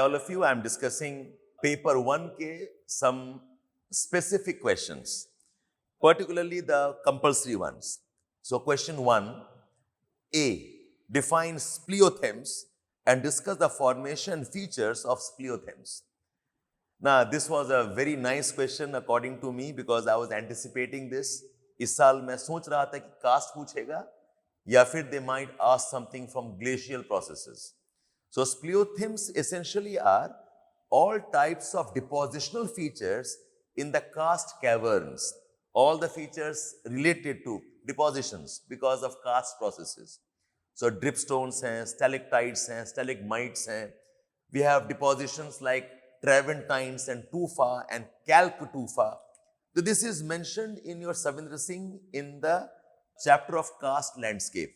all of you. I am discussing paper 1K, some specific questions, particularly the compulsory ones. So question 1A, define speleothems and discuss the formation features of speleothems. Now, this was a very nice question according to me because I was anticipating this. इस साल मैं सोच रहा था कि cast पूछेगा या फिर they might ask something from glacial processes. So speleothems essentially are all types of depositional features in the karst caverns. All the features related to depositions because of karst processes. So dripstones hain, stalactites hain, stalagmites hain. We have depositions like travertines and tufa and calc tufa. So this is mentioned in your Savindra Singh in the chapter of karst landscape.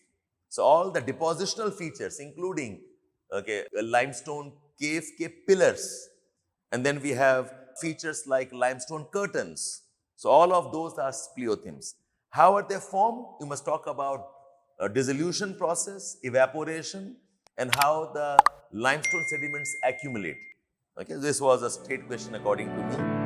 So all the depositional features including limestone cave pillars, and then we have features like limestone curtains. So all of those are speleothems. How are they formed? You must talk about dissolution process, evaporation, and how the limestone sediments accumulate. Okay, this was a straight question according to me.